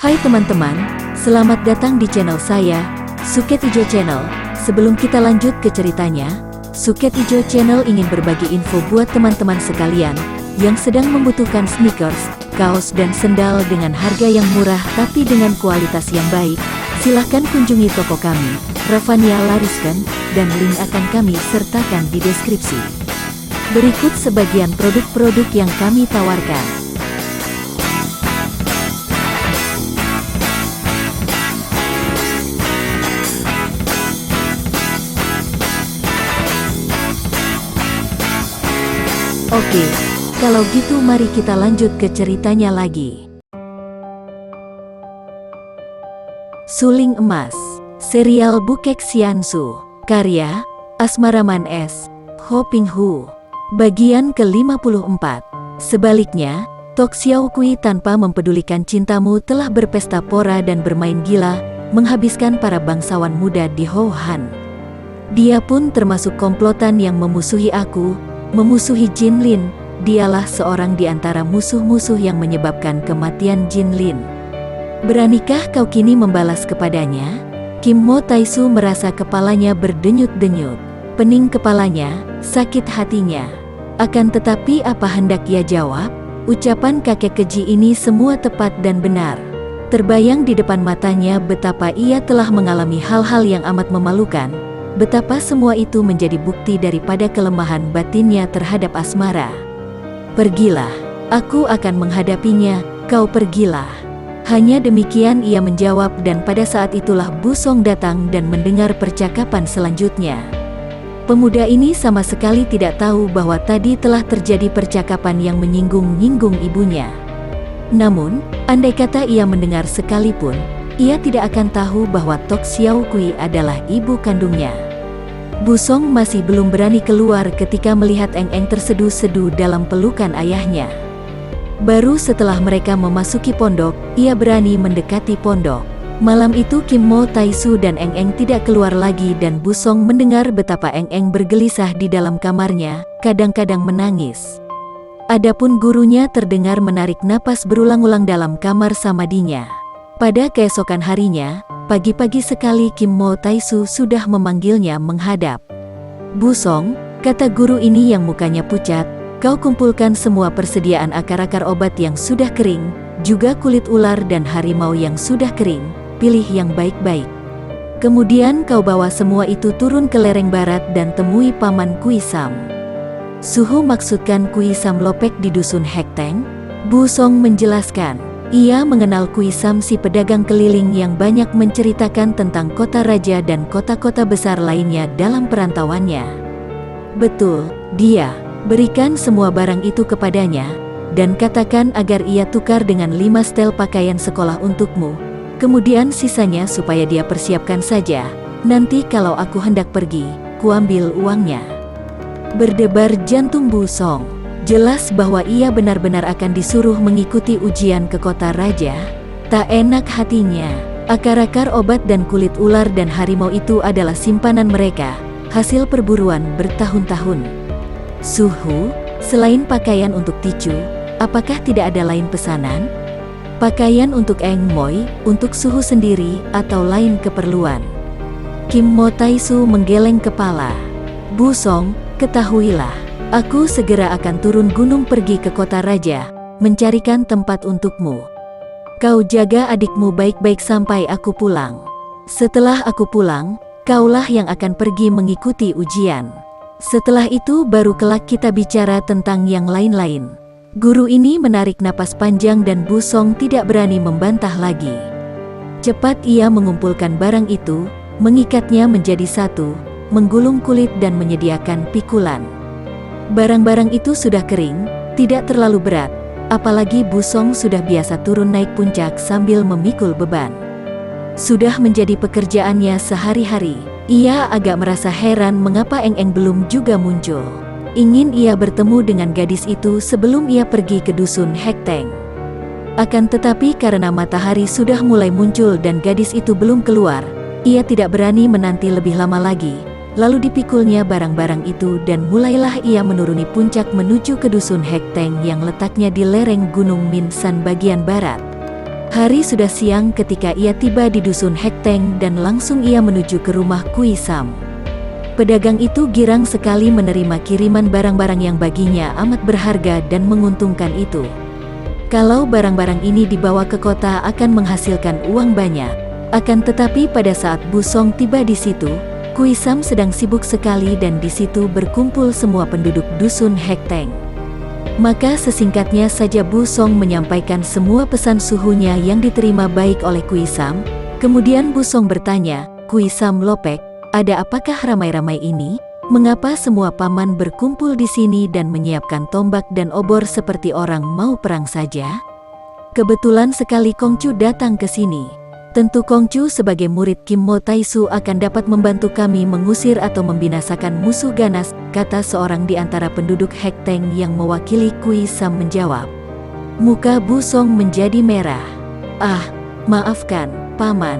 Hai teman-teman, selamat datang di channel saya, Suket Ijo Channel. Sebelum kita lanjut ke ceritanya, Suket Ijo Channel ingin berbagi info buat teman-teman sekalian yang sedang membutuhkan sneakers, kaos dan sendal dengan harga yang murah tapi dengan kualitas yang baik. Silahkan kunjungi toko kami, Ravania Lariskan, dan link akan kami sertakan di deskripsi. Berikut sebagian produk-produk yang kami tawarkan. Oke, kalau gitu mari kita lanjut ke ceritanya lagi. Suling Emas, serial Bukek Xiansu, karya Asmaraman S. Ho Ping Hu, bagian ke-54. Sebaliknya, Tok Xiao Kui tanpa mempedulikan cintamu telah berpesta pora dan bermain gila, menghabiskan para bangsawan muda di Hou Han. Dia pun termasuk komplotan yang memusuhi aku, memusuhi Jin Lin. Dialah seorang di antara musuh-musuh yang menyebabkan kematian Jin Lin. Beranikah kau kini membalas kepadanya? Kim Mo Taisu merasa kepalanya berdenyut-denyut. Pening kepalanya, sakit hatinya. Akan tetapi apa hendak ia jawab? Ucapan kakek keji ini semua tepat dan benar. Terbayang di depan matanya betapa ia telah mengalami hal-hal yang amat memalukan. Betapa semua itu menjadi bukti daripada kelemahan batinnya terhadap asmara. Pergilah, aku akan menghadapinya, kau pergilah. Hanya demikian ia menjawab dan pada saat itulah Bu Song datang dan mendengar percakapan selanjutnya. Pemuda ini sama sekali tidak tahu bahwa tadi telah terjadi percakapan yang menyinggung-nyinggung ibunya. Namun, andai kata ia mendengar sekalipun, ia tidak akan tahu bahwa Tok Xiao Kui adalah ibu kandungnya. Bu Song masih belum berani keluar ketika melihat Eng-Eng terseduh-seduh dalam pelukan ayahnya. Baru setelah mereka memasuki pondok, ia berani mendekati pondok. Malam itu Kim Mo Taisu dan Eng-Eng tidak keluar lagi dan Bu Song mendengar betapa Eng-Eng bergelisah di dalam kamarnya, kadang-kadang menangis. Adapun gurunya terdengar menarik napas berulang-ulang dalam kamar samadinya. Pada keesokan harinya, pagi-pagi sekali Kim Mo Taisu sudah memanggilnya menghadap. Bu Song, kata guru ini yang mukanya pucat, kau kumpulkan semua persediaan akar-akar obat yang sudah kering, juga kulit ular dan harimau yang sudah kering, pilih yang baik-baik. Kemudian kau bawa semua itu turun ke lereng barat dan temui Paman Kui Sam. Suhu maksudkan Kui Sam Lopek di dusun Hekteng? Bu Song menjelaskan. Ia mengenal Kui Sam si pedagang keliling yang banyak menceritakan tentang kota raja dan kota-kota besar lainnya dalam perantauannya. Betul, dia. Berikan semua barang itu kepadanya, dan katakan agar ia tukar dengan 5 setel pakaian sekolah untukmu. Kemudian sisanya supaya dia persiapkan saja. Nanti kalau aku hendak pergi, kuambil uangnya. Berdebar jantung Bu Song. Jelas bahwa ia benar-benar akan disuruh mengikuti ujian ke kota raja. Tak enak hatinya. Akar-akar obat dan kulit ular dan harimau itu adalah simpanan mereka, hasil perburuan bertahun-tahun. Suhu, selain pakaian untuk Ticu, apakah tidak ada lain pesanan? Pakaian untuk Eng Moy, untuk Suhu sendiri, atau lain keperluan? Kim Mo Taisu menggeleng kepala. Bu Song, ketahuilah. Aku segera akan turun gunung pergi ke kota raja, mencarikan tempat untukmu. Kau jaga adikmu baik-baik sampai aku pulang. Setelah aku pulang, kaulah yang akan pergi mengikuti ujian. Setelah itu baru kelak kita bicara tentang yang lain-lain. Guru ini menarik napas panjang dan Bu Song tidak berani membantah lagi. Cepat ia mengumpulkan barang itu, mengikatnya menjadi satu, menggulung kulit dan menyediakan pikulan. Barang-barang itu sudah kering, tidak terlalu berat, apalagi Bu Song sudah biasa turun naik puncak sambil memikul beban. Sudah menjadi pekerjaannya sehari-hari. Ia agak merasa heran mengapa Eng-Eng belum juga muncul. Ingin ia bertemu dengan gadis itu sebelum ia pergi ke dusun Hekteng. Akan tetapi karena matahari sudah mulai muncul dan gadis itu belum keluar, ia tidak berani menanti lebih lama lagi. Lalu dipikulnya barang-barang itu dan mulailah ia menuruni puncak menuju ke dusun Hekteng yang letaknya di lereng Gunung Minsan bagian barat. Hari sudah siang ketika ia tiba di dusun Hekteng dan langsung ia menuju ke rumah Kui Sam. Pedagang itu girang sekali menerima kiriman barang-barang yang baginya amat berharga dan menguntungkan itu. Kalau barang-barang ini dibawa ke kota akan menghasilkan uang banyak. Akan tetapi pada saat Bu Song tiba di situ, Kui Sam sedang sibuk sekali dan di situ berkumpul semua penduduk dusun Hekteng. Maka sesingkatnya saja Bu Song menyampaikan semua pesan suhunya yang diterima baik oleh Kui Sam. Kemudian Bu Song bertanya, "Kui Sam Lopek, ada apakah ramai-ramai ini? Mengapa semua paman berkumpul di sini dan menyiapkan tombak dan obor seperti orang mau perang saja?" "Kebetulan sekali Kongcu datang ke sini. Tentu Kongcu sebagai murid Kim Mo Taisu akan dapat membantu kami mengusir atau membinasakan musuh ganas," kata seorang di antara penduduk Hekteng yang mewakili Kui Sam menjawab. Muka Bu Song menjadi merah. "Ah, maafkan, Paman.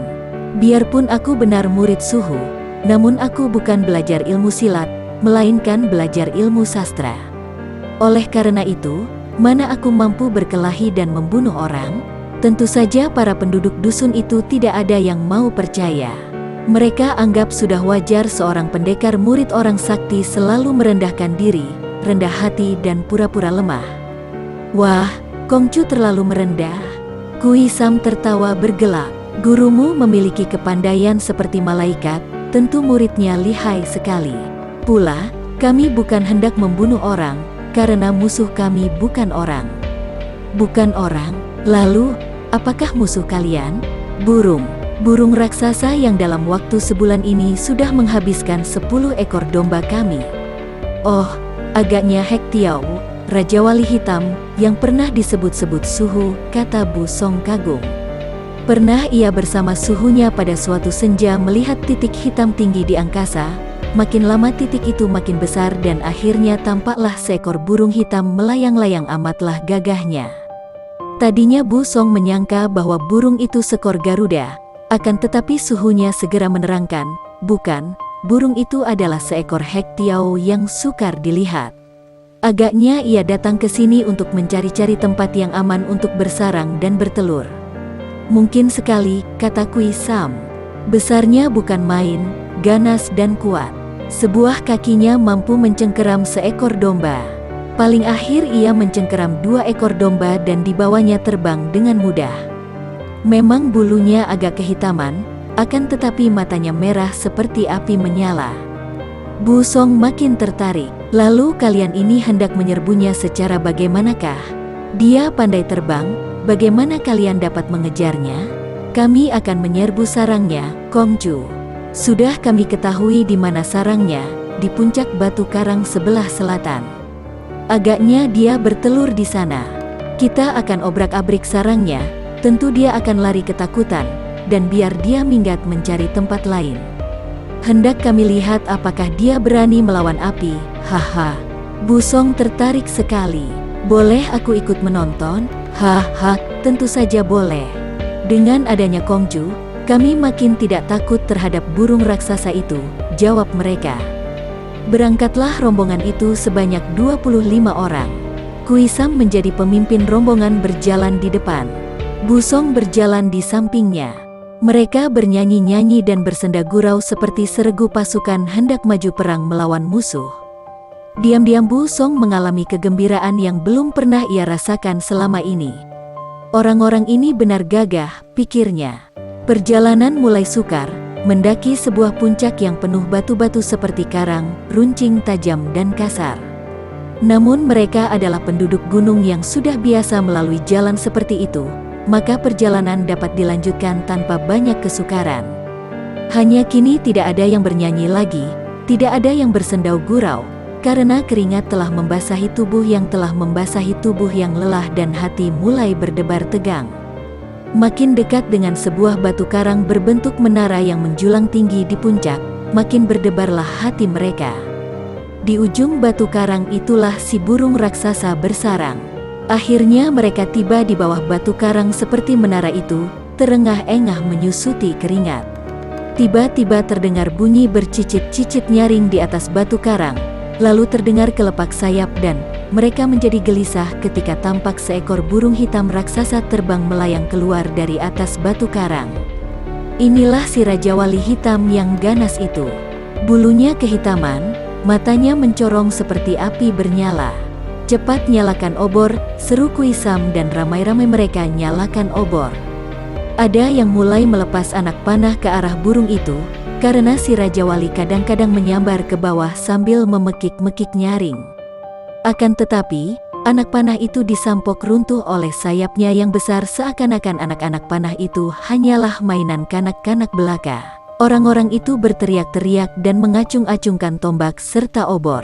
Biarpun aku benar murid suhu, namun aku bukan belajar ilmu silat, melainkan belajar ilmu sastra. Oleh karena itu, mana aku mampu berkelahi dan membunuh orang?" Tentu saja para penduduk dusun itu tidak ada yang mau percaya. Mereka anggap sudah wajar seorang pendekar murid orang sakti selalu merendahkan diri, rendah hati dan pura-pura lemah. "Wah, Kongcu terlalu merendah." Kui Sam tertawa bergelak. "Gurumu memiliki kepandaian seperti malaikat, tentu muridnya lihai sekali. Pula, kami bukan hendak membunuh orang, karena musuh kami bukan orang." "Bukan orang? Lalu, apakah musuh kalian?" "Burung. Burung raksasa yang dalam waktu sebulan ini sudah menghabiskan 10 ekor domba kami." "Oh, agaknya Hek Tiao, Raja Wali Hitam, yang pernah disebut-sebut suhu," kata Bu Song kagum. Pernah ia bersama suhunya pada suatu senja melihat titik hitam tinggi di angkasa. Makin lama titik itu makin besar dan akhirnya tampaklah seekor burung hitam melayang-layang amatlah gagahnya. Tadinya Bu Song menyangka bahwa burung itu seekor Garuda, akan tetapi suhunya segera menerangkan, bukan, burung itu adalah seekor Hek Tiao yang sukar dilihat. Agaknya ia datang ke sini untuk mencari-cari tempat yang aman untuk bersarang dan bertelur. "Mungkin sekali," kata Kui Sam. "Besarnya bukan main, ganas dan kuat. Sebuah kakinya mampu mencengkeram seekor domba. Paling akhir ia mencengkeram 2 ekor domba dan dibawanya terbang dengan mudah. Memang bulunya agak kehitaman, akan tetapi matanya merah seperti api menyala." Bu Song makin tertarik. "Lalu kalian ini hendak menyerbunya secara bagaimanakah? Dia pandai terbang, bagaimana kalian dapat mengejarnya?" "Kami akan menyerbu sarangnya, Kongcu. Sudah kami ketahui di mana sarangnya, di puncak batu karang sebelah selatan. Agaknya dia bertelur di sana. Kita akan obrak-abrik sarangnya, tentu dia akan lari ketakutan, dan biar dia minggat mencari tempat lain. Hendak kami lihat apakah dia berani melawan api." "Haha." Bu Song tertarik sekali. "Boleh aku ikut menonton?" "Haha, tentu saja boleh. Dengan adanya Kongcu, kami makin tidak takut terhadap burung raksasa itu," jawab mereka. Berangkatlah rombongan itu sebanyak 25 orang. Kui Sam menjadi pemimpin rombongan berjalan di depan. Bu Song berjalan di sampingnya. Mereka bernyanyi-nyanyi dan bersenda gurau seperti seregu pasukan hendak maju perang melawan musuh. Diam-diam Bu Song mengalami kegembiraan yang belum pernah ia rasakan selama ini. Orang-orang ini benar gagah, pikirnya. Perjalanan mulai sukar, mendaki sebuah puncak yang penuh batu-batu seperti karang, runcing tajam dan kasar. Namun mereka adalah penduduk gunung yang sudah biasa melalui jalan seperti itu, maka perjalanan dapat dilanjutkan tanpa banyak kesukaran. Hanya kini tidak ada yang bernyanyi lagi, tidak ada yang bersendau gurau, karena keringat telah membasahi tubuh yang lelah dan hati mulai berdebar tegang. Makin dekat dengan sebuah batu karang berbentuk menara yang menjulang tinggi di puncak, makin berdebarlah hati mereka. Di ujung batu karang itulah si burung raksasa bersarang. Akhirnya mereka tiba di bawah batu karang seperti menara itu, terengah-engah menyusuti keringat. Tiba-tiba terdengar bunyi bercicit-cicit nyaring di atas batu karang, lalu terdengar kelepak sayap dan mereka menjadi gelisah ketika tampak seekor burung hitam raksasa terbang melayang keluar dari atas batu karang. Inilah si Raja Wali hitam yang ganas itu. Bulunya kehitaman, matanya mencorong seperti api bernyala. "Cepat nyalakan obor," seru Kuisam dan ramai-ramai mereka nyalakan obor. Ada yang mulai melepas anak panah ke arah burung itu, karena si Raja Wali kadang-kadang menyambar ke bawah sambil memekik-mekik nyaring. Akan tetapi, anak panah itu disampok runtuh oleh sayapnya yang besar seakan-akan anak-anak panah itu hanyalah mainan kanak-kanak belaka. Orang-orang itu berteriak-teriak dan mengacung-acungkan tombak serta obor.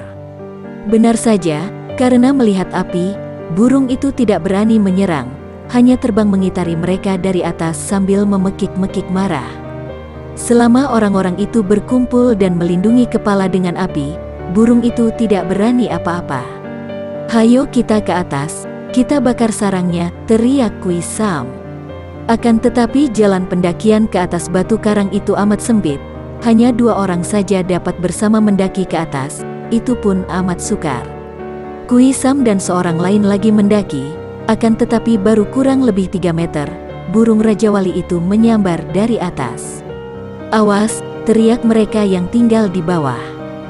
Benar saja, karena melihat api, burung itu tidak berani menyerang, hanya terbang mengitari mereka dari atas sambil memekik-mekik marah. Selama orang-orang itu berkumpul dan melindungi kepala dengan api, burung itu tidak berani apa-apa. "Hayo kita ke atas, kita bakar sarangnya," teriak Kuisam. Akan tetapi jalan pendakian ke atas batu karang itu amat sempit, hanya 2 orang saja dapat bersama mendaki ke atas, itu pun amat sukar. Kuisam dan seorang lain lagi mendaki, akan tetapi baru kurang lebih 3 meter, burung Raja Wali itu menyambar dari atas. "Awas!" teriak mereka yang tinggal di bawah.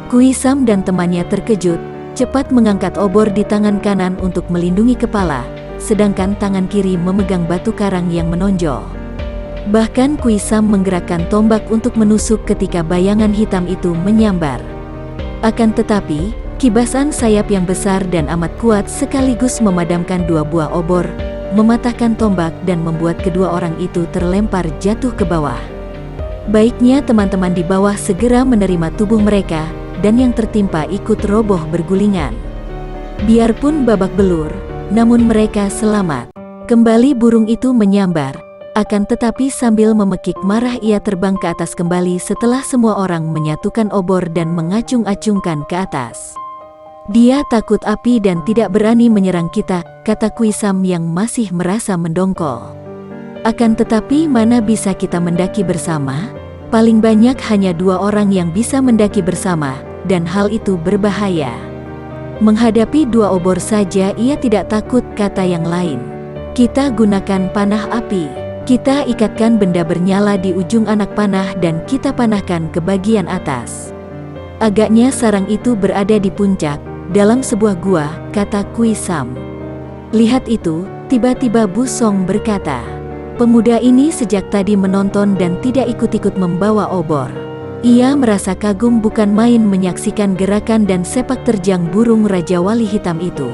Kuisam dan temannya terkejut, cepat mengangkat obor di tangan kanan untuk melindungi kepala, sedangkan tangan kiri memegang batu karang yang menonjol. Bahkan Kuisam menggerakkan tombak untuk menusuk ketika bayangan hitam itu menyambar. Akan tetapi, kibasan sayap yang besar dan amat kuat sekaligus memadamkan 2 buah obor, mematahkan tombak dan membuat kedua orang itu terlempar jatuh ke bawah. Baiknya teman-teman di bawah segera menerima tubuh mereka, dan yang tertimpa ikut roboh bergulingan. Biarpun babak belur, namun mereka selamat. Kembali burung itu menyambar, akan tetapi sambil memekik marah ia terbang ke atas kembali setelah semua orang menyatukan obor dan mengacung-acungkan ke atas. "Dia takut api dan tidak berani menyerang kita," kata Kuisam yang masih merasa mendongkol. "Akan tetapi mana bisa kita mendaki bersama? Paling banyak hanya 2 orang yang bisa mendaki bersama, dan hal itu berbahaya." "Menghadapi 2 obor saja ia tidak takut," kata yang lain. "Kita gunakan panah api. Kita ikatkan benda bernyala di ujung anak panah dan kita panahkan ke bagian atas. Agaknya sarang itu berada di puncak, dalam sebuah gua," kata Kuisam. Lihat itu, tiba-tiba Busong berkata. Pemuda ini sejak tadi menonton dan tidak ikut-ikut membawa obor. Ia merasa kagum bukan main menyaksikan gerakan dan sepak terjang burung Raja Wali hitam itu.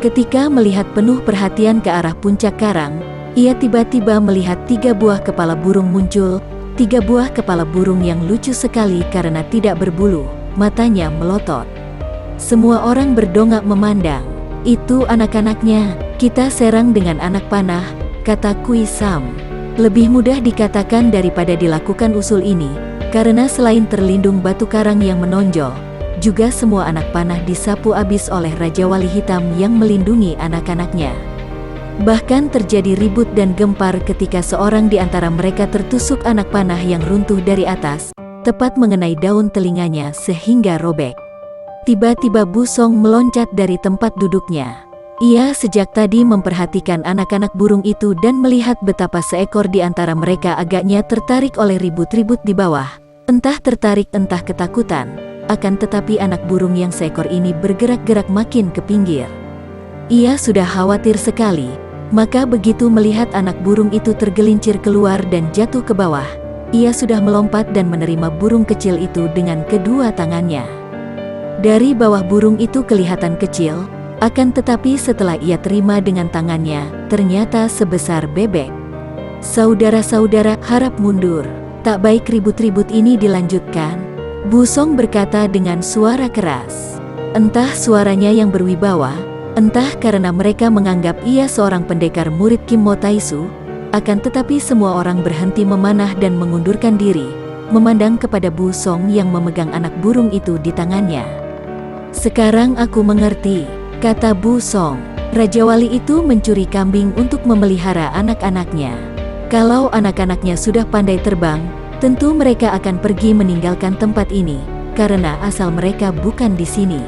Ketika melihat penuh perhatian ke arah puncak karang, ia tiba-tiba melihat 3 buah kepala burung muncul, 3 buah kepala burung yang lucu sekali karena tidak berbulu, matanya melotot. Semua orang berdongak memandang. "Itu anak-anaknya, kita serang dengan anak panah," kata Kuisam. Lebih mudah dikatakan daripada dilakukan usul ini, karena selain terlindung batu karang yang menonjol, juga semua anak panah disapu habis oleh Raja Wali hitam yang melindungi anak-anaknya. Bahkan terjadi ribut dan gempar ketika seorang di antara mereka tertusuk anak panah yang runtuh dari atas, tepat mengenai daun telinganya sehingga robek. Tiba-tiba Busong meloncat dari tempat duduknya. Ia sejak tadi memperhatikan anak-anak burung itu dan melihat betapa seekor di antara mereka agaknya tertarik oleh ribut-ribut di bawah. Entah tertarik entah ketakutan, akan tetapi anak burung yang seekor ini bergerak-gerak makin ke pinggir. Ia sudah khawatir sekali, maka begitu melihat anak burung itu tergelincir keluar dan jatuh ke bawah, ia sudah melompat dan menerima burung kecil itu dengan kedua tangannya. Dari bawah burung itu kelihatan kecil, akan tetapi setelah ia terima dengan tangannya, ternyata sebesar bebek. "Saudara-saudara, harap mundur. Tak baik ribut-ribut ini dilanjutkan," Busong berkata dengan suara keras. Entah suaranya yang berwibawa, entah karena mereka menganggap ia seorang pendekar murid Kim Mo Taisu, akan tetapi semua orang berhenti memanah dan mengundurkan diri, memandang kepada Busong yang memegang anak burung itu di tangannya. "Sekarang aku mengerti," kata Busong. "Raja Wali itu mencuri kambing untuk memelihara anak-anaknya. Kalau anak-anaknya sudah pandai terbang, tentu mereka akan pergi meninggalkan tempat ini, karena asal mereka bukan di sini.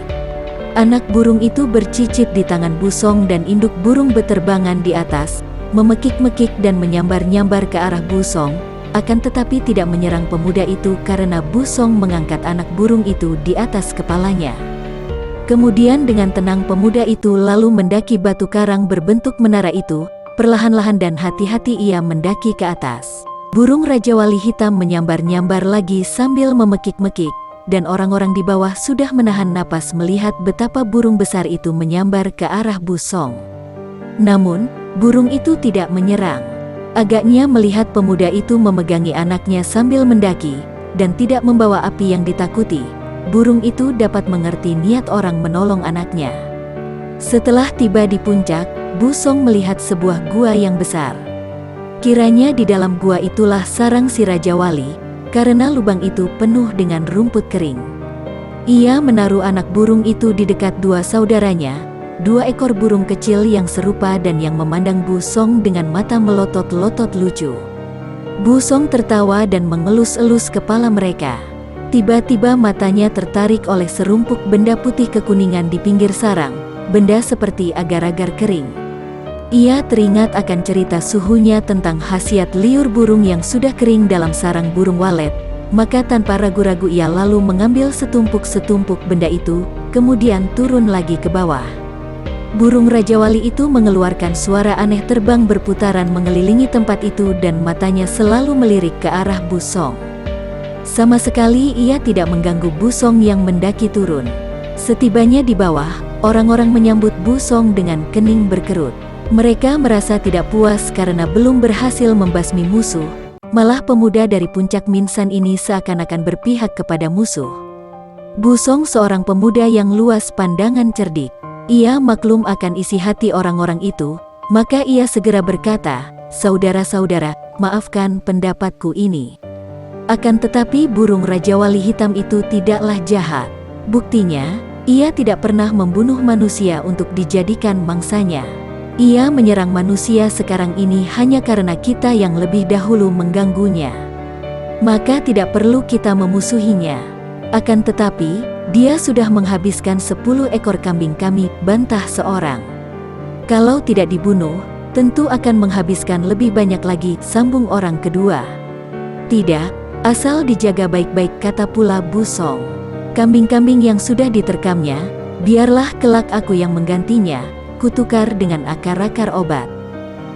Anak burung itu bercicit di tangan Bu Song dan induk burung beterbangan di atas, memekik-mekik dan menyambar-nyambar ke arah Bu Song, akan tetapi tidak menyerang pemuda itu karena Bu Song mengangkat anak burung itu di atas kepalanya. Kemudian dengan tenang pemuda itu lalu mendaki batu karang berbentuk menara itu, perlahan-lahan dan hati-hati ia mendaki ke atas. Burung Raja Wali Hitam menyambar-nyambar lagi sambil memekik-mekik, dan orang-orang di bawah sudah menahan napas melihat betapa burung besar itu menyambar ke arah Bu Song. Namun, burung itu tidak menyerang. Agaknya melihat pemuda itu memegangi anaknya sambil mendaki, dan tidak membawa api yang ditakuti, burung itu dapat mengerti niat orang menolong anaknya. Setelah tiba di puncak, Bu Song melihat sebuah gua yang besar. Kiranya di dalam gua itulah sarang si Raja Wali, karena lubang itu penuh dengan rumput kering. Ia menaruh anak burung itu di dekat dua saudaranya, dua ekor burung kecil yang serupa dan yang memandang Bu Song dengan mata melotot-lotot lucu. Bu Song tertawa dan mengelus-elus kepala mereka. Tiba-tiba matanya tertarik oleh serumpuk benda putih kekuningan di pinggir sarang, benda seperti agar-agar kering. Ia teringat akan cerita suhunya tentang khasiat liur burung yang sudah kering dalam sarang burung walet, maka tanpa ragu-ragu ia lalu mengambil setumpuk-setumpuk benda itu, kemudian turun lagi ke bawah. Burung Raja Wali itu mengeluarkan suara aneh terbang berputaran mengelilingi tempat itu dan matanya selalu melirik ke arah Bu Song. Sama sekali ia tidak mengganggu Bu Song yang mendaki turun. Setibanya di bawah, orang-orang menyambut Bu Song dengan kening berkerut. Mereka merasa tidak puas karena belum berhasil membasmi musuh, malah pemuda dari puncak Minsan ini seakan-akan berpihak kepada musuh. Bu Song seorang pemuda yang luas pandangan cerdik. Ia maklum akan isi hati orang-orang itu, maka ia segera berkata, "Saudara-saudara, maafkan pendapatku ini. Akan tetapi burung Raja Wali Hitam itu tidaklah jahat. Buktinya, ia tidak pernah membunuh manusia untuk dijadikan mangsanya. Ia menyerang manusia sekarang ini hanya karena kita yang lebih dahulu mengganggunya. Maka tidak perlu kita memusuhinya. Akan tetapi, dia sudah menghabiskan 10 ekor kambing kami," bantah seorang. "Kalau tidak dibunuh, tentu akan menghabiskan lebih banyak lagi," sambung orang kedua. "Tidak, asal dijaga baik-baik," kata pula Bu Song. "Kambing-kambing yang sudah diterkamnya, biarlah kelak aku yang menggantinya, kutukar dengan akar-akar obat.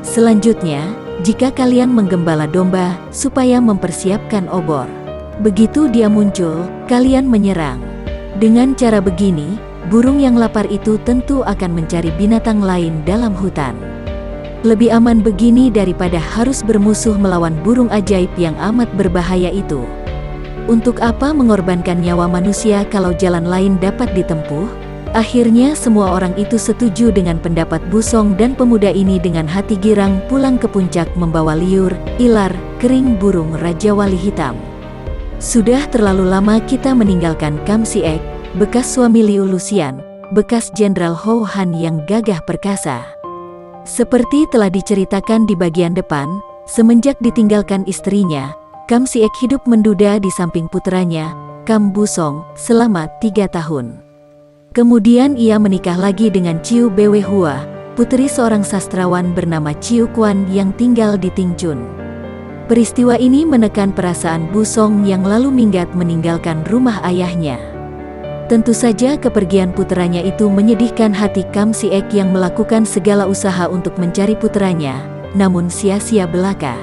Selanjutnya, jika kalian menggembala domba, supaya mempersiapkan obor. Begitu dia muncul, kalian menyerang. Dengan cara begini, burung yang lapar itu tentu akan mencari binatang lain dalam hutan. Lebih aman begini daripada harus bermusuh melawan burung ajaib yang amat berbahaya itu. Untuk apa mengorbankan nyawa manusia kalau jalan lain dapat ditempuh?" Akhirnya semua orang itu setuju dengan pendapat Bu Song dan pemuda ini dengan hati girang pulang ke puncak membawa liur, ilar, kering burung Raja Wali Hitam. Sudah terlalu lama kita meninggalkan Kam Siek, bekas suami Liu Luxian, bekas Jenderal Hou Han yang gagah perkasa. Seperti telah diceritakan di bagian depan, semenjak ditinggalkan istrinya, Kam Siek hidup menduda di samping puteranya, Kam Bu Song, selama 3 tahun. Kemudian ia menikah lagi dengan Ciu Bwe Hua, putri seorang sastrawan bernama Ciu Quan yang tinggal di Tingchun. Peristiwa ini menekan perasaan Bu Song yang lalu minggat meninggalkan rumah ayahnya. Tentu saja kepergian puteranya itu menyedihkan hati Kam Siek yang melakukan segala usaha untuk mencari puteranya, namun sia-sia belaka.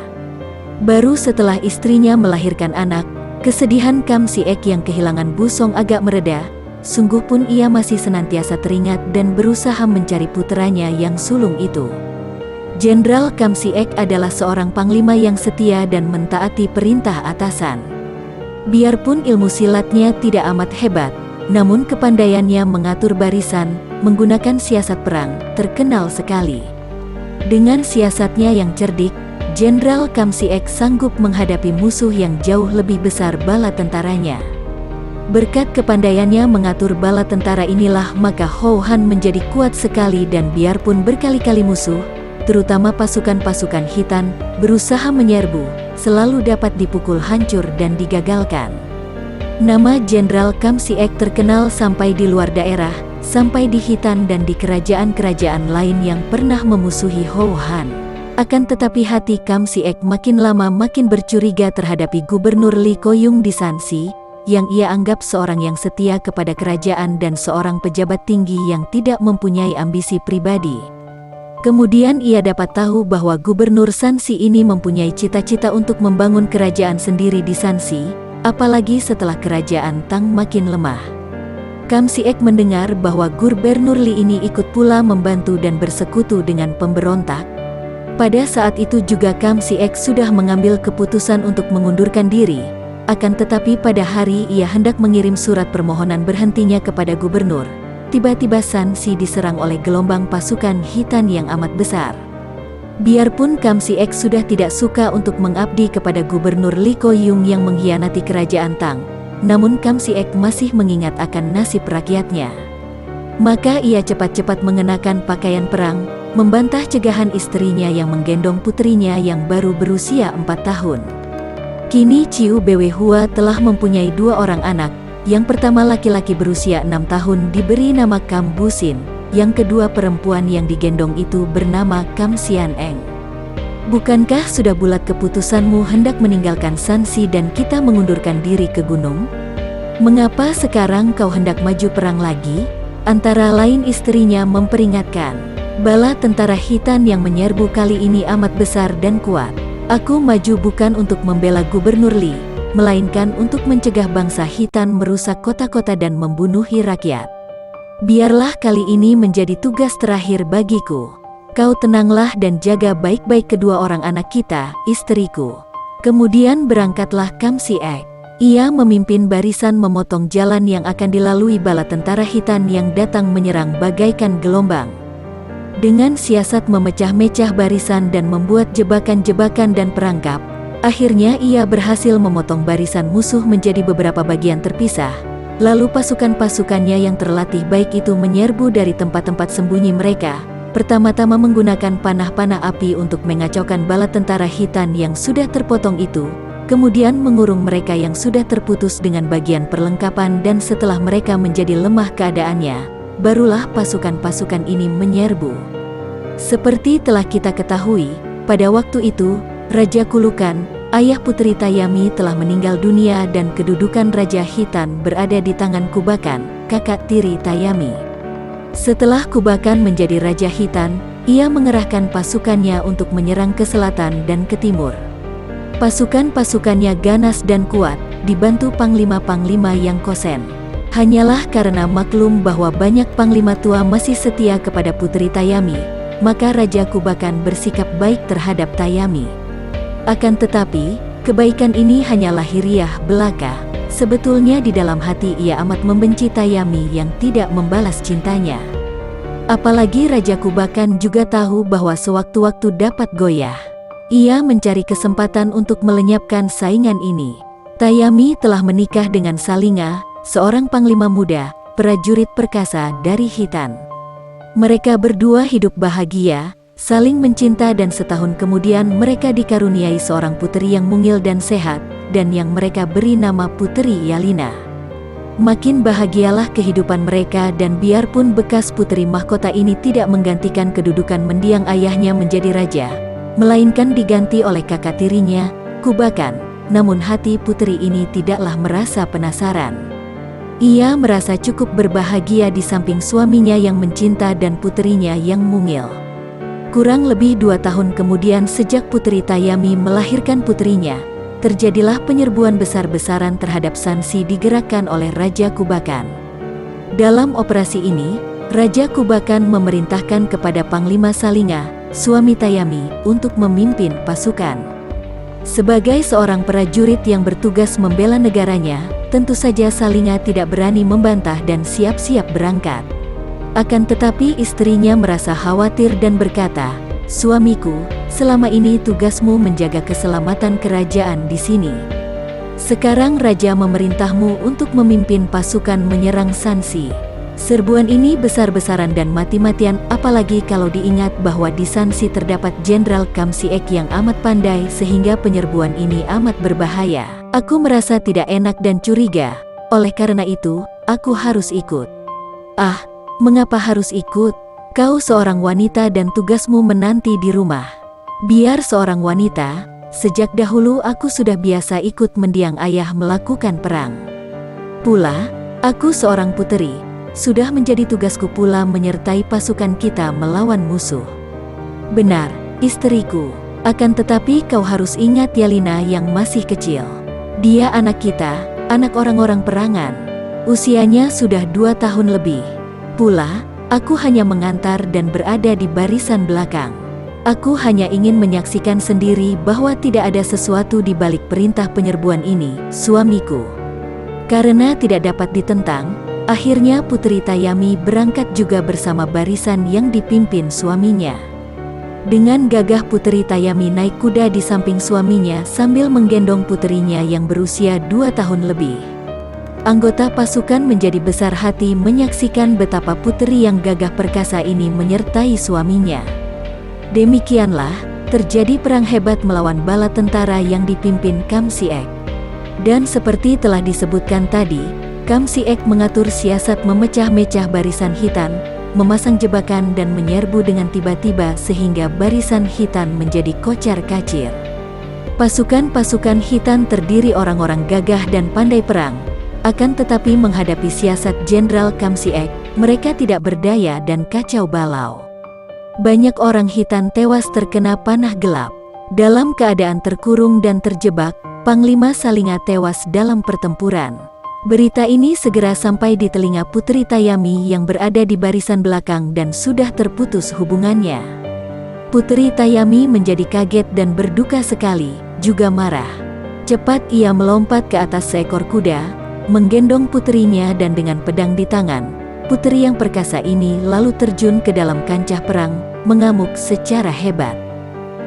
Baru setelah istrinya melahirkan anak, kesedihan Kam Siek yang kehilangan Bu Song agak mereda. Sungguh pun ia masih senantiasa teringat dan berusaha mencari puteranya yang sulung itu. Jenderal Kam Siek adalah seorang panglima yang setia dan mentaati perintah atasan. Biarpun ilmu silatnya tidak amat hebat, namun kepandaiannya mengatur barisan, menggunakan siasat perang, terkenal sekali. Dengan siasatnya yang cerdik, Jenderal Kam Siek sanggup menghadapi musuh yang jauh lebih besar bala tentaranya. Berkat kepandaiannya mengatur bala tentara inilah maka Hou Han menjadi kuat sekali dan biarpun berkali-kali musuh, terutama pasukan-pasukan Khitan, berusaha menyerbu, selalu dapat dipukul hancur dan digagalkan. Nama Jenderal Kam Siek terkenal sampai di luar daerah, sampai di Hitan dan di kerajaan-kerajaan lain yang pernah memusuhi Hou Han. Akan tetapi hati Kam Si-ek makin lama makin bercuriga terhadap Gubernur Lee Ko-yung di Shanxi, yang ia anggap seorang yang setia kepada kerajaan dan seorang pejabat tinggi yang tidak mempunyai ambisi pribadi. Kemudian ia dapat tahu bahwa Gubernur Shanxi ini mempunyai cita-cita untuk membangun kerajaan sendiri di Shanxi, apalagi setelah kerajaan Tang makin lemah. Kam Si-ek mendengar bahwa Gubernur Lee ini ikut pula membantu dan bersekutu dengan pemberontak. Pada saat itu juga Kam Si-ek sudah mengambil keputusan untuk mengundurkan diri. Akan tetapi pada hari ia hendak mengirim surat permohonan berhentinya kepada gubernur, tiba-tiba Shanxi diserang oleh gelombang pasukan Hitan yang amat besar. Biarpun Kam Si-ek sudah tidak suka untuk mengabdi kepada Gubernur Lee Ko-yung yang mengkhianati kerajaan Tang, namun Kam Si-ek masih mengingat akan nasib rakyatnya. Maka ia cepat-cepat mengenakan pakaian perang, membantah cegahan istrinya yang menggendong putrinya yang baru berusia 4 tahun. Kini Ciu Bwe Hua telah mempunyai 2 orang anak. Yang pertama laki-laki berusia 6 tahun diberi nama Kam Busin, yang kedua perempuan yang digendong itu bernama Kam Sian Eng. Bukankah sudah bulat keputusanmu hendak meninggalkan Shanxi dan kita mengundurkan diri ke gunung? Mengapa sekarang kau hendak maju perang lagi? Antara lain istrinya memperingatkan, bala tentara Hitan yang menyerbu kali ini amat besar dan kuat. Aku maju bukan untuk membela Gubernur Lee, melainkan untuk mencegah bangsa Hitan merusak kota-kota dan membunuhi rakyat. Biarlah kali ini menjadi tugas terakhir bagiku. Kau tenanglah dan jaga baik-baik kedua orang anak kita, istriku. Kemudian berangkatlah Kam Si-ek. Ia memimpin barisan memotong jalan yang akan dilalui bala tentara Hitan yang datang menyerang bagaikan gelombang. Dengan siasat memecah-mecah barisan dan membuat jebakan-jebakan dan perangkap, akhirnya ia berhasil memotong barisan musuh menjadi beberapa bagian terpisah. Lalu pasukan-pasukannya yang terlatih baik itu menyerbu dari tempat-tempat sembunyi mereka, pertama-tama menggunakan panah-panah api untuk mengacaukan bala tentara Hitan yang sudah terpotong itu, kemudian mengurung mereka yang sudah terputus dengan bagian perlengkapan, dan setelah mereka menjadi lemah keadaannya, barulah pasukan-pasukan ini menyerbu. Seperti telah kita ketahui, pada waktu itu, Raja Kulukan, ayah putri Tayami telah meninggal dunia dan kedudukan Raja Hitan berada di tangan Kubakan, kakak tiri Tayami. Setelah Kubakan menjadi Raja Hitan, ia mengerahkan pasukannya untuk menyerang ke selatan dan ke timur. Pasukan-pasukannya ganas dan kuat, dibantu panglima-panglima yang kosen. Hanyalah karena maklum bahwa banyak panglima tua masih setia kepada putri Tayami, maka Raja Kubakan bersikap baik terhadap Tayami. Akan tetapi, kebaikan ini hanya lahiriah belaka. Sebetulnya di dalam hati ia amat membenci Tayami yang tidak membalas cintanya. Apalagi Raja Kubakan juga tahu bahwa sewaktu-waktu dapat goyah. Ia mencari kesempatan untuk melenyapkan saingan ini. Tayami telah menikah dengan Salinga, seorang panglima muda, prajurit perkasa dari Hitan. Mereka berdua hidup bahagia, saling mencinta, dan setahun kemudian mereka dikaruniai seorang putri yang mungil dan sehat, dan yang mereka beri nama Putri Yalina. Makin bahagialah kehidupan mereka, dan biarpun bekas putri mahkota ini tidak menggantikan kedudukan mendiang ayahnya menjadi raja, melainkan diganti oleh kakak tirinya, Kubakan, namun hati putri ini tidaklah merasa penasaran. Ia merasa cukup berbahagia di samping suaminya yang mencinta dan putrinya yang mungil. Kurang lebih 2 tahun kemudian sejak Putri Tayami melahirkan putrinya, terjadilah penyerbuan besar-besaran terhadap Shanxi digerakkan oleh Raja Kubakan. Dalam operasi ini, Raja Kubakan memerintahkan kepada Panglima Salinga, suami Tayami, untuk memimpin pasukan. Sebagai seorang prajurit yang bertugas membela negaranya, tentu saja Salinga tidak berani membantah dan siap-siap berangkat. Akan tetapi istrinya merasa khawatir dan berkata, "Suamiku, selama ini tugasmu menjaga keselamatan kerajaan di sini. Sekarang Raja memerintahmu untuk memimpin pasukan menyerang Shanxi. Serbuan ini besar-besaran dan mati-matian, apalagi kalau diingat bahwa di Shanxi terdapat Jenderal Kam Si-ek yang amat pandai sehingga penyerbuan ini amat berbahaya. Aku merasa tidak enak dan curiga, oleh karena itu, aku harus ikut." "Ah, Mengapa harus ikut? Kau seorang wanita dan tugasmu menanti di rumah. Biar seorang wanita, sejak dahulu aku sudah biasa ikut mendiang ayah melakukan perang. Pula, aku seorang puteri, sudah menjadi tugasku pula menyertai pasukan kita melawan musuh. Benar, istriku. Akan tetapi kau harus ingat Yalina yang masih kecil. Dia anak kita, anak orang-orang perangan. Usianya sudah 2 tahun lebih. Pula, aku hanya mengantar dan berada di barisan belakang. Aku hanya ingin menyaksikan sendiri bahwa tidak ada sesuatu di balik perintah penyerbuan ini, suamiku. Karena tidak dapat ditentang, akhirnya Putri Tayami berangkat juga bersama barisan yang dipimpin suaminya. Dengan gagah Putri Tayami naik kuda di samping suaminya sambil menggendong puterinya yang berusia 2 tahun lebih. Anggota pasukan menjadi besar hati menyaksikan betapa puteri yang gagah perkasa ini menyertai suaminya. Demikianlah, terjadi perang hebat melawan bala tentara yang dipimpin Kam Siek. Dan seperti telah disebutkan tadi, Kam Siek mengatur siasat memecah-mecah barisan Khitan, memasang jebakan dan menyerbu dengan tiba-tiba sehingga barisan Khitan menjadi kocar-kacir. Pasukan-pasukan Khitan terdiri orang-orang gagah dan pandai perang. Akan tetapi menghadapi siasat Jenderal Kam Siek, mereka tidak berdaya dan kacau balau. Banyak orang Khitan tewas terkena panah gelap. Dalam keadaan terkurung dan terjebak, Panglima Salinga tewas dalam pertempuran. Berita ini segera sampai di telinga Putri Tayami yang berada di barisan belakang dan sudah terputus hubungannya. Putri Tayami menjadi kaget dan berduka sekali, juga marah. Cepat ia melompat ke atas seekor kuda, menggendong puterinya dan dengan pedang di tangan, puteri yang perkasa ini lalu terjun ke dalam kancah perang, mengamuk secara hebat.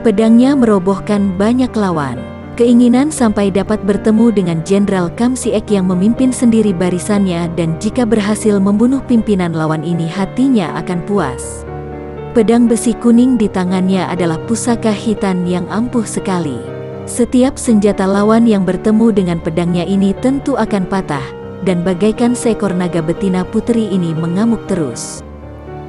Pedangnya merobohkan banyak lawan. Keinginan sampai dapat bertemu dengan Jenderal Kam Siek yang memimpin sendiri barisannya dan jika berhasil membunuh pimpinan lawan ini hatinya akan puas. Pedang besi kuning di tangannya adalah pusaka Khitan yang ampuh sekali. Setiap senjata lawan yang bertemu dengan pedangnya ini tentu akan patah, dan bagaikan seekor naga betina puteri ini mengamuk terus.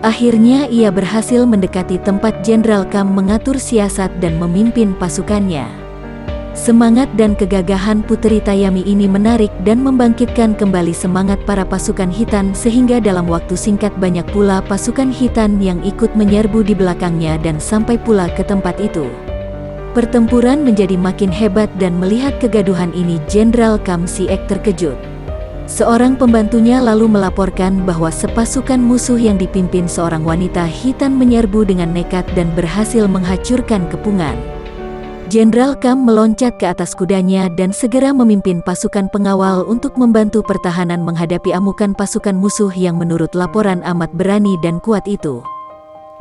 Akhirnya ia berhasil mendekati tempat Jenderal Kam mengatur siasat dan memimpin pasukannya. Semangat dan kegagahan Putri Tayami ini menarik dan membangkitkan kembali semangat para pasukan Khitan sehingga dalam waktu singkat banyak pula pasukan Khitan yang ikut menyerbu di belakangnya dan sampai pula ke tempat itu. Pertempuran menjadi makin hebat dan melihat kegaduhan ini Jenderal Kam Siek terkejut. Seorang pembantunya lalu melaporkan bahwa sepasukan musuh yang dipimpin seorang wanita Khitan menyerbu dengan nekat dan berhasil menghancurkan kepungan. Jenderal Kam meloncat ke atas kudanya dan segera memimpin pasukan pengawal untuk membantu pertahanan menghadapi amukan pasukan musuh yang menurut laporan amat berani dan kuat itu.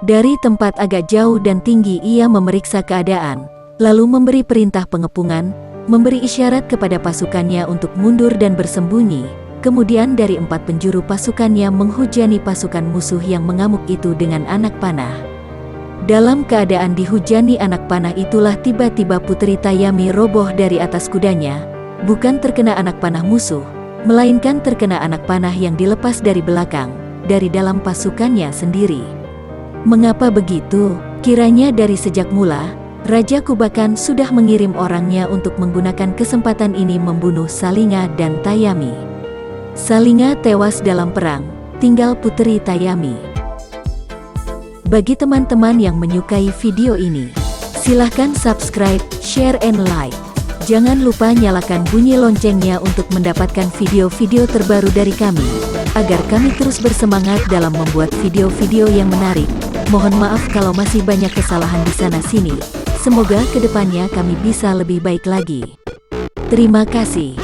Dari tempat agak jauh dan tinggi ia memeriksa keadaan, lalu memberi perintah pengepungan, memberi isyarat kepada pasukannya untuk mundur dan bersembunyi. Kemudian dari 4 penjuru pasukannya menghujani pasukan musuh yang mengamuk itu dengan anak panah. Dalam keadaan dihujani anak panah itulah tiba-tiba Putri Tayami roboh dari atas kudanya, bukan terkena anak panah musuh, melainkan terkena anak panah yang dilepas dari belakang, dari dalam pasukannya sendiri. Mengapa begitu? Kiranya dari sejak mula, Raja Kubakan sudah mengirim orangnya untuk menggunakan kesempatan ini membunuh Salinga dan Tayami. Salinga tewas dalam perang, tinggal Putri Tayami. Bagi teman-teman yang menyukai video ini, silahkan subscribe, share, and like. Jangan lupa nyalakan bunyi loncengnya untuk mendapatkan video-video terbaru dari kami, agar kami terus bersemangat dalam membuat video-video yang menarik. Mohon maaf kalau masih banyak kesalahan di sana-sini. Semoga kedepannya kami bisa lebih baik lagi. Terima kasih.